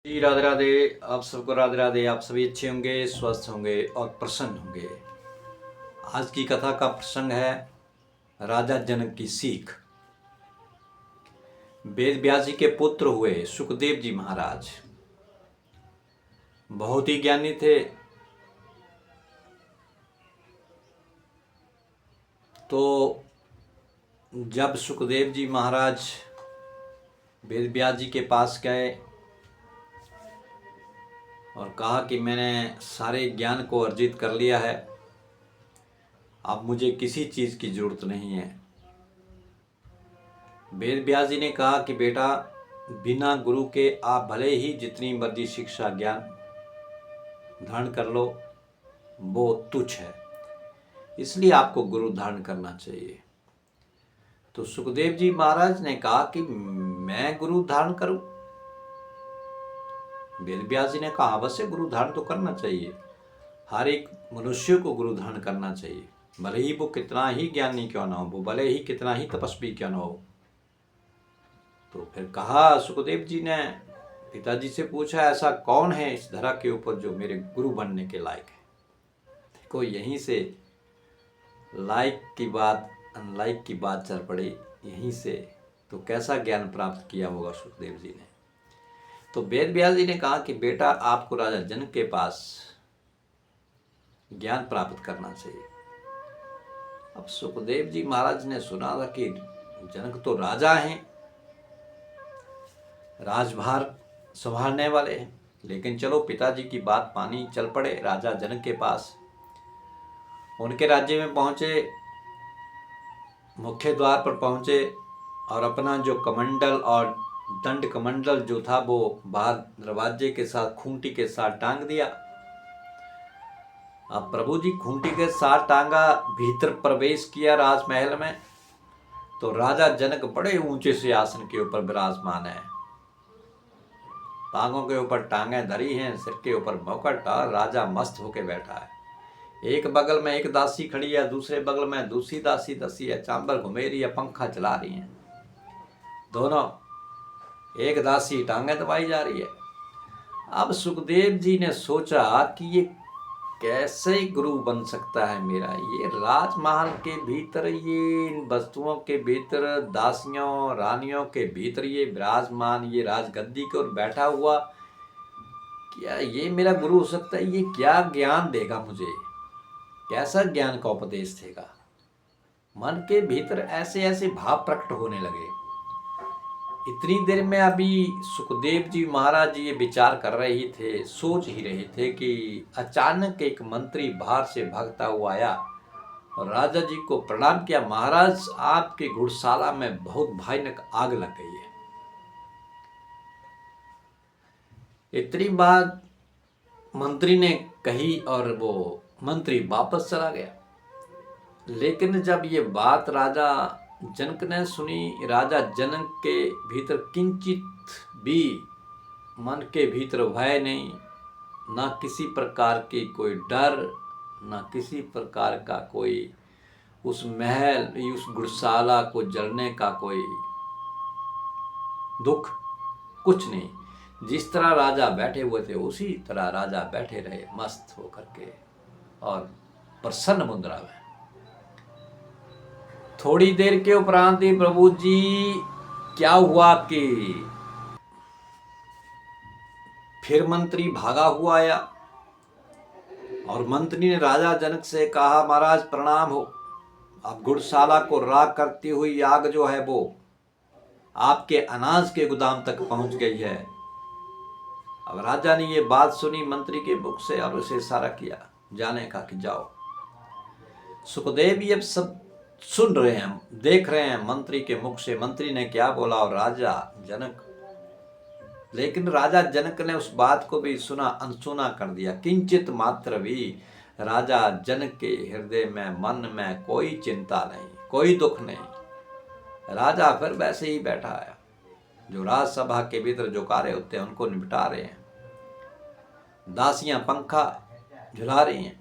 जी राधे राधे। आप सबको राधे राधे। आप सभी अच्छे होंगे, स्वस्थ होंगे और प्रसन्न होंगे। आज की कथा का प्रसंग है राजा जनक की सीख। वेद व्यास जी के पुत्र हुए सुखदेव जी महाराज बहुत ही ज्ञानी थे। तो जब सुखदेव जी महाराज वेद व्यास जी के पास गए और कहा कि मैंने सारे ज्ञान को अर्जित कर लिया है, अब मुझे किसी चीज़ की जरूरत नहीं है। वेद व्यास जी ने कहा कि बेटा, बिना गुरु के आप भले ही जितनी मर्जी शिक्षा ज्ञान धारण कर लो, वो तुच्छ है, इसलिए आपको गुरु धारण करना चाहिए। तो सुखदेव जी महाराज ने कहा कि मैं गुरु धारण करूं? वेद व्यास जी ने कहा अवश्य गुरु धारण तो करना चाहिए। हर एक मनुष्य को गुरु धारण करना चाहिए, भले ही वो कितना ही ज्ञानी क्यों ना हो, वो भले ही कितना ही तपस्वी क्यों ना हो। तो फिर कहा सुखदेव जी ने पिताजी से पूछा, ऐसा कौन है इस धरा के ऊपर जो मेरे गुरु बनने के लायक है? देखो, यहीं से लायक की बात अनलायक की बात चल पड़ी यहीं से। तो कैसा ज्ञान प्राप्त किया होगा सुखदेव जी ने? तो वेद व्यास जी ने कहा कि बेटा, आपको राजा जनक के पास ज्ञान प्राप्त करना चाहिए। अब सुखदेव जी महाराज ने सुना था कि जनक तो राजा हैं, राजभार संभालने वाले हैं, लेकिन चलो पिताजी की बात मानी, चल पड़े राजा जनक के पास। उनके राज्य में पहुंचे, मुख्य द्वार पर पहुंचे और अपना जो कमंडल और दंड कमंडल जो था वो बाहर दरवाजे के साथ खूंटी के साथ टांग दिया। अब प्रभु जी खूंटी के साथ टांगा, भीतर प्रवेश किया राजमहल में, तो राजा जनक बड़े ऊंचे से आसन के ऊपर विराजमान है। टांगों के ऊपर टांगें धरी हैं, सिर के ऊपर मुकुट, और राजा मस्त होके बैठा है। एक बगल में एक दासी खड़ी है, दूसरे बगल में दूसरी दासी दसी है, चांबर घुमे रही है, पंखा चला रही है। दोनों, एक दासी टांगे दबाई जा रही है। अब सुखदेव जी ने सोचा कि ये कैसे गुरु बन सकता है मेरा? ये राजमहल के भीतर, ये इन वस्तुओं के भीतर, दासियों रानियों के भीतर ये विराजमान, ये राजगद्दी के ऊपर बैठा हुआ, क्या ये मेरा गुरु हो सकता है? ये क्या ज्ञान देगा मुझे? कैसा ज्ञान का उपदेश देगा? मन के भीतर ऐसे ऐसे भाव प्रकट होने लगे। इतनी देर में अभी सुखदेव जी महाराज जी ये विचार कर रहे थे, सोच ही रहे थे कि अचानक एक मंत्री बाहर से भागता हुआ आया और राजा जी को प्रणाम किया। महाराज, आपके घुड़शाला में बहुत भयानक आग लग गई है। इतनी बात मंत्री ने कही और वो मंत्री वापस चला गया। लेकिन जब ये बात राजा जनक ने सुनी, राजा जनक के भीतर किंचित भी मन के भीतर भय नहीं, ना किसी प्रकार की कोई डर, ना किसी प्रकार का कोई उस महल, उस गुड़शाला को जलने का कोई दुख, कुछ नहीं। जिस तरह राजा बैठे हुए थे उसी तरह राजा बैठे रहे मस्त होकर के और प्रसन्न मुद्रा में। थोड़ी देर के उपरांत ही प्रभु जी क्या हुआ कि फिर मंत्री भागा हुआ आया और मंत्री ने राजा जनक से कहा, महाराज प्रणाम हो, अब गुड़शाला को राख करती हुई आग जो है वो आपके अनाज के गोदाम तक पहुंच गई है। अब राजा ने ये बात सुनी मंत्री के मुख से और उसे इशारा किया जाने का कि जाओ। सुखदेव ये सब सुन रहे हैं, देख रहे हैं मंत्री के मुख से मंत्री ने क्या बोला और राजा जनक। लेकिन राजा जनक ने उस बात को भी सुना, अनसुना कर दिया। किंचित मात्र भी राजा जनक के हृदय में, मन में कोई चिंता नहीं, कोई दुख नहीं। राजा फिर वैसे ही बैठा है, जो राजसभा के भीतर जो कार्य होते हैं उनको निपटा रहे हैं। दासियां पंखा झुला रही हैं।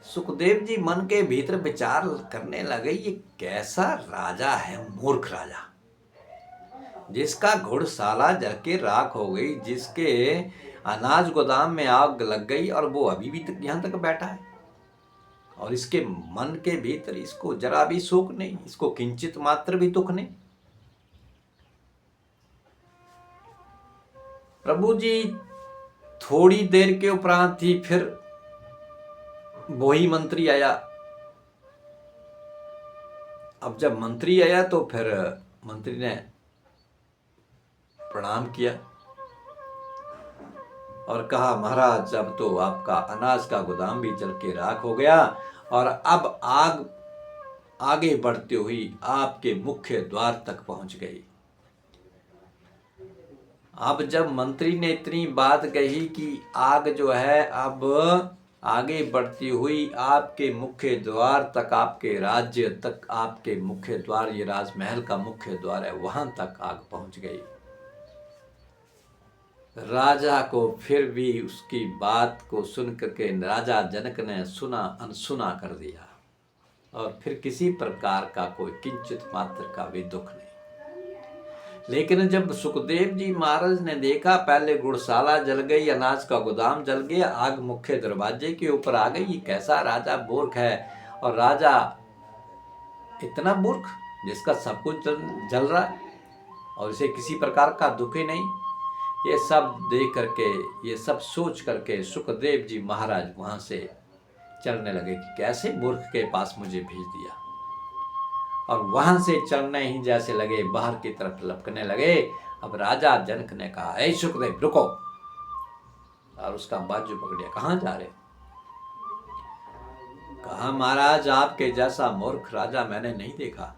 सुखदेव जी मन के भीतर विचार करने लगे, ये कैसा राजा है, मूर्ख राजा। जिसका घुड़साला जल के राख हो गई, जिसके अनाज गोदाम में आग लग गई और वो अभी भी तक यहाँ तक बैठा है, और इसके मन के भीतर इसको जरा भी शोक नहीं, इसको किंचित मात्र भी दुख नहीं। प्रभु जी थोड़ी देर के उपरांत ही फिर वही मंत्री आया। अब जब मंत्री आया तो फिर मंत्री ने प्रणाम किया और कहा, महाराज अब तो आपका अनाज का गोदाम भी जल के राख हो गया और अब आग आगे बढ़ती हुई आपके मुख्य द्वार तक पहुंच गई। अब जब मंत्री ने इतनी बात कही कि आग जो है अब आगे बढ़ती हुई आपके मुख्य द्वार तक, आपके राज्य तक, आपके मुख्य द्वार, ये राजमहल का मुख्य द्वार है, वहां तक आग पहुंच गई। राजा को फिर भी उसकी बात को सुन करके राजा जनक ने सुना अनसुना कर दिया और फिर किसी प्रकार का कोई किंचित मात्र का भी दुख नहीं। लेकिन जब सुखदेव जी महाराज ने देखा, पहले गुड़शाला जल गई, अनाज का गोदाम जल गया, आग मुख्य दरवाजे के ऊपर आ गई, ये कैसा राजा मूर्ख है। और राजा इतना मूर्ख जिसका सब कुछ जल रहा है और इसे किसी प्रकार का दुख ही नहीं। ये सब देख करके, ये सब सोच करके सुखदेव जी महाराज वहां से चलने लगे कि कैसे मूर्ख के पास मुझे भेज दिया। और वहां से चलने ही जैसे लगे, बाहर की तरफ लपकने लगे। अब राजा जनक ने कहा, ऐ सुखदेव रुको, और उसका बाजू पकड़िया, कहाँ जा रहे? कहा, महाराज आपके जैसा मूर्ख राजा मैंने नहीं देखा।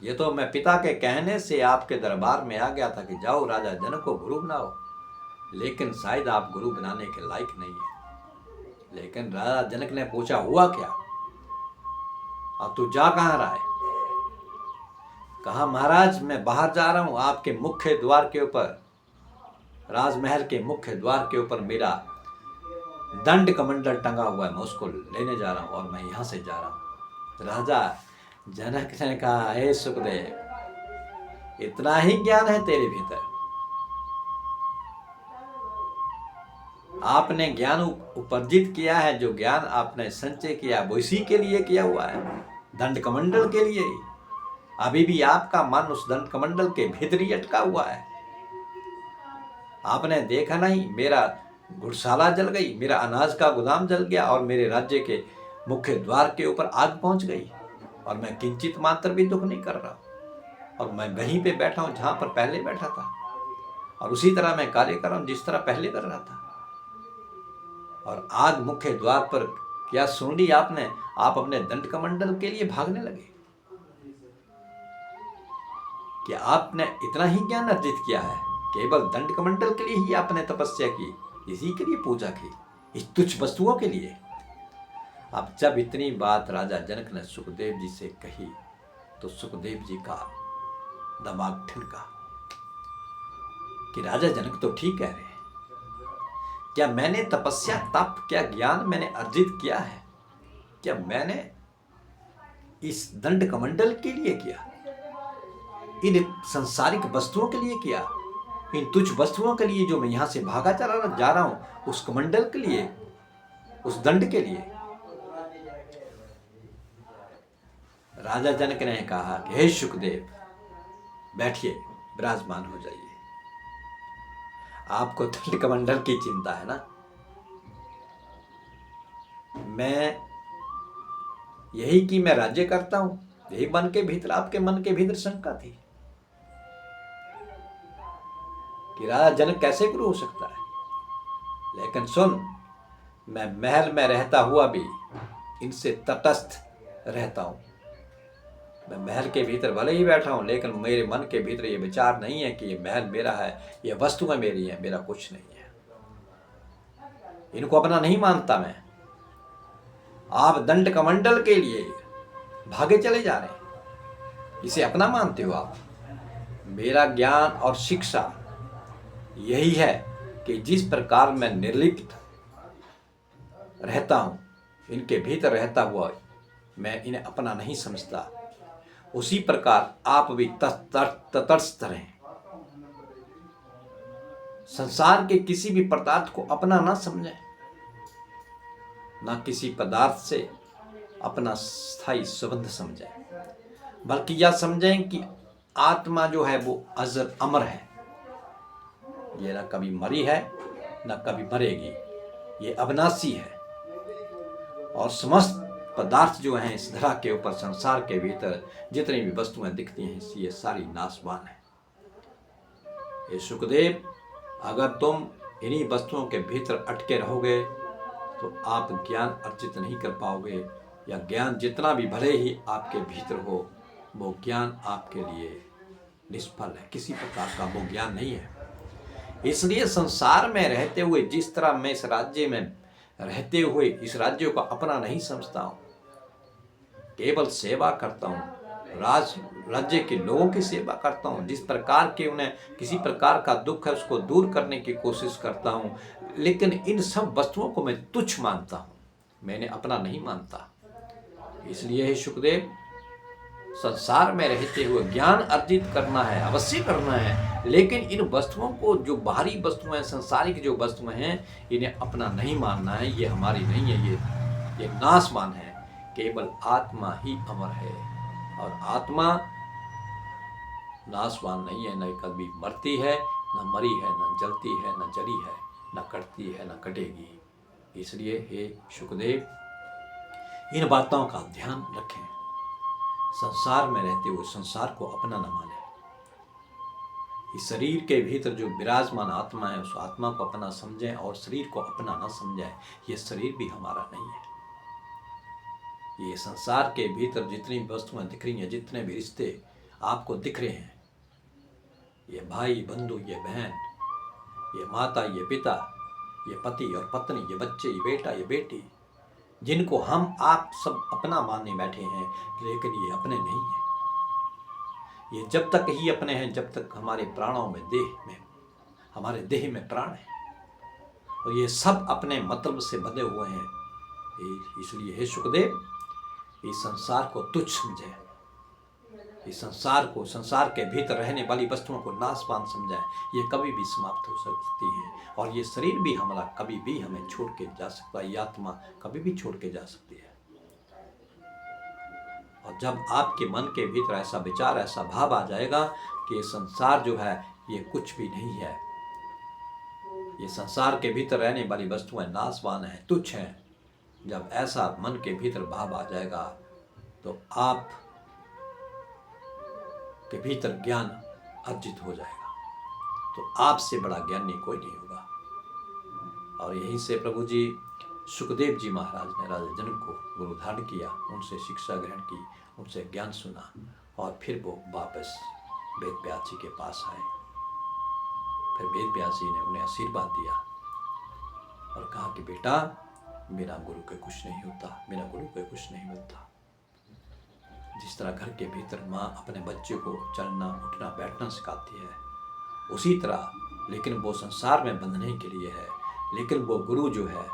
ये तो मैं पिता के कहने से आपके दरबार में आ गया था कि जाओ राजा जनक को गुरु बनाओ, लेकिन शायद आप गुरु बनाने के लायक नहीं है। लेकिन राजा जनक ने पूछा, हुआ क्या? अब तू जा कहाँ रहा है? कहा, महाराज मैं बाहर जा रहा हूं, आपके मुख्य द्वार के ऊपर, राजमहल के मुख्य द्वार के ऊपर मेरा दंड कमंडल टंगा हुआ है, मैं उसको लेने जा रहा हूं और मैं यहां से जा रहा हूं। राजा जनक ने कहा, हे सुखदेव, इतना ही ज्ञान है तेरे भीतर? आपने ज्ञान उपार्जित किया है, जो ज्ञान आपने संचय किया वो इसी के लिए किया हुआ है, दंड कमंडल के लिए। अभी भी आपका मन उस दंड कमंडल के भीतर ही अटका हुआ है। आपने देखा नहीं, मेरा घुड़शाला जल गई, मेरा अनाज का गोदाम जल गया और मेरे राज्य के मुख्य द्वार के ऊपर आग पहुंच गई, और मैं किंचित मात्र भी दुख नहीं कर रहा, और मैं वहीं पे बैठा हूं जहां पर पहले बैठा था, और उसी तरह मैं कार्य कर रहा हूं जिस तरह पहले कर रहा था। और आग मुख्य द्वार पर क्या सुन ली आपने? आप अपने दंड कमंडल के लिए भागने लगे। क्या आपने इतना ही ज्ञान अर्जित किया है? केवल दंड कमंडल के लिए ही आपने तपस्या की, इसी के लिए पूजा की, इस तुच्छ वस्तुओं के लिए? अब जब इतनी बात राजा जनक ने सुखदेव जी से कही तो सुखदेव जी का दिमाग ठिनका कि राजा जनक तो ठीक कह रहे हैं। क्या मैंने तपस्या, तप, क्या ज्ञान मैंने अर्जित किया है? क्या मैंने इस दंड कमंडल के लिए किया? इन संसारिक वस्तुओं के लिए किया? इन तुच्छ वस्तुओं के लिए जो मैं यहां से भागा चला जा रहा हूं, उस कमंडल के लिए, उस दंड के लिए? राजा जनक ने कहा कि हे सुखदेव, बैठिए, विराजमान हो जाइए। आपको दंड कमंडल की चिंता है ना? मैं यही कि मैं राज्य करता हूं, यही मन के भीतर, आपके मन के भीतर शंका थी कि राजा जनक कैसे गुरु हो सकता है। लेकिन सुन, मैं महल में रहता हुआ भी इनसे तटस्थ रहता हूं। मैं महल के भीतर भले ही बैठा हूं, लेकिन मेरे मन के भीतर ये विचार नहीं है कि ये महल मेरा है, ये वस्तुएं मेरी हैं, मेरा कुछ नहीं है। इनको अपना नहीं मानता मैं। आप दंड कमंडल के लिए भागे चले जा रहे हैं, इसे अपना मानते हो आप। मेरा ज्ञान और शिक्षा यही है कि जिस प्रकार मैं निर्लिप्त रहता हूं, इनके भीतर रहता हुआ मैं इन्हें अपना नहीं समझता। उसी प्रकार आप भी तटस्थ रहें। संसार के किसी भी पदार्थ को अपना ना समझें, ना किसी पदार्थ से अपना स्थायी संबंध समझें, बल्कि यह समझें कि आत्मा जो है वो अजर अमर है। ये ना कभी मरी है ना कभी मरेगी, ये अविनाशी है। और समस्त पदार्थ जो हैं इस धरा के ऊपर, संसार के भीतर जितनी भी वस्तुएं दिखती हैं, ये सारी नाशवान है। ये सुखदेव, अगर तुम इन्हीं वस्तुओं के भीतर अटके रहोगे तो आप ज्ञान अर्जित नहीं कर पाओगे, या ज्ञान जितना भी भले ही आपके भीतर हो, वो ज्ञान आपके लिए निष्फल है, किसी प्रकार का वो ज्ञान नहीं है। इसलिए संसार में रहते हुए जिस तरह मैं इस राज्य में रहते हुए इस राज्य को अपना नहीं समझता हूँ, केवल सेवा करता हूँ, राज्य के लोगों की सेवा करता हूँ, जिस प्रकार के उन्हें किसी प्रकार का दुख है उसको दूर करने की कोशिश करता हूँ, लेकिन इन सब वस्तुओं को मैं तुच्छ मानता हूँ, मैंने अपना नहीं मानता। इसलिए हे सुखदेव, संसार में रहते हुए ज्ञान अर्जित करना है, अवश्य करना है, लेकिन इन वस्तुओं को, जो बाहरी वस्तुएं हैं, संसारिक जो वस्तुएं हैं, इन्हें अपना नहीं मानना है। ये हमारी नहीं है, ये नाशवान है। केवल आत्मा ही अमर है, और आत्मा नाशवान नहीं है, न कभी मरती है, न मरी है, न जलती है, न जली है, न कटती है, न कटेगी। इसलिए हे सुखदेव, इन बातों का ध्यान रखें। संसार में रहते हुए संसार को अपना न माने। इस शरीर के भीतर जो विराजमान आत्मा है, उस आत्मा को अपना समझें और शरीर को अपना न समझें। ये शरीर भी हमारा नहीं है। ये संसार के भीतर जितनी वस्तुएं दिख रही हैं, जितने भी रिश्ते आपको दिख रहे हैं, ये भाई बंधु, ये बहन, ये माता, ये पिता, ये पति और पत्नी, ये बच्चे, ये बेटा, ये बेटी, जिनको हम आप सब अपना मानने बैठे हैं, लेकिन ये अपने नहीं हैं। ये जब तक ही अपने हैं जब तक हमारे प्राणों में, देह में, हमारे देह में प्राण है, और ये सब अपने मतलब से बंधे हुए हैं। इसलिए हे सुखदेव, इस संसार को तुच्छ समझें, इस संसार को, संसार के भीतर रहने वाली वस्तुओं को नाशवान समझें। ये कभी भी समाप्त हो सकती हैं, और ये शरीर भी हमारा कभी भी हमें छोड़ के जा सकता है, ये आत्मा कभी भी छोड़ के जा सकती है। और जब आपके मन के भीतर ऐसा विचार, ऐसा भाव आ जाएगा कि ये संसार जो है ये कुछ भी नहीं है, ये संसार के भीतर रहने वाली वस्तुएं नाशवान हैं, तुच्छ हैं, जब ऐसा मन के भीतर भाव आ जाएगा तो आप के भीतर ज्ञान अर्जित हो जाएगा। तो आपसे बड़ा ज्ञानी कोई नहीं होगा। और यहीं से प्रभु जी, सुखदेव जी महाराज ने राजा जनक को गुरु धारण किया, उनसे शिक्षा ग्रहण की, उनसे ज्ञान सुना, और फिर वो वापस वेद व्यास जी के पास आए। फिर वेद व्यास जी ने उन्हें आशीर्वाद दिया और कहा कि बेटा, बिना गुरु के कुछ नहीं होता, बिना गुरु के कुछ नहीं मिलता। जिस तरह घर के भीतर माँ अपने बच्चे को चलना, उठना, बैठना सिखाती है, उसी तरह, लेकिन वो संसार में बंधने के लिए है। लेकिन वो गुरु जो है,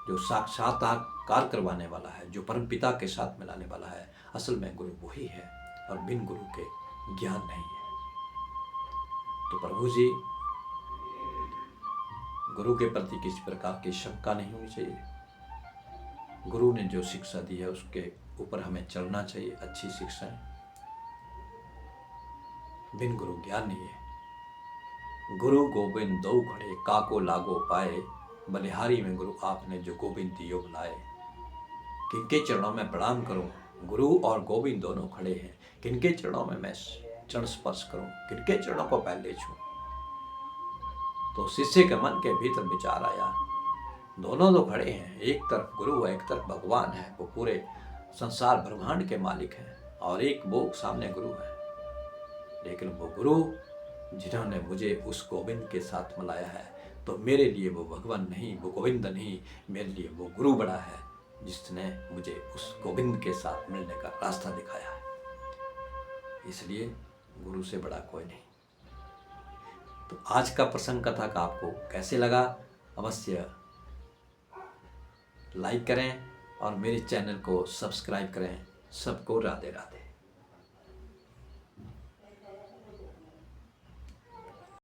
जो साक्षात्कार करवाने वाला है, जो परम पिता के साथ मिलाने वाला है, असल में गुरु वही है, और बिन गुरु के ज्ञान नहीं है। तो प्रभु जी, गुरु के प्रति किसी प्रकार की शंका नहीं होनी चाहिए। गुरु ने जो शिक्षा दी है उसके ऊपर हमें चलना चाहिए, अच्छी शिक्षाएं। बिन गुरु ज्ञान नहीं है। गुरु गोविंद दो खड़े, काको लागो पाए, बलिहारी में गुरु आपने जो गोविंद दियो बुलाए। किनके चरणों में प्रणाम करूं? गुरु और गोविंद दोनों खड़े हैं, किनके चरणों में मैं चरण स्पर्श करूं, किनके चरणों को पहले छूं? तो शिष्य के मन के भीतर विचार आया, दोनों तो खड़े हैं, एक तरफ गुरु है, एक तरफ भगवान है, वो पूरे संसार ब्रह्मांड के मालिक हैं, और एक वो सामने गुरु है। लेकिन वो गुरु जिन्होंने मुझे उस गोविंद के साथ मिलाया है, तो मेरे लिए वो भगवान नहीं, वो गोविंद नहीं, मेरे लिए वो गुरु बड़ा है, जिसने मुझे उस गोविंद के साथ मिलने का रास्ता दिखाया है। इसलिए गुरु से बड़ा कोई नहीं। तो आज का प्रसंग कथा का आपको कैसे लगा? अवश्य लाइक करें और मेरे चैनल को सब्सक्राइब करें। सबको राधे राधे।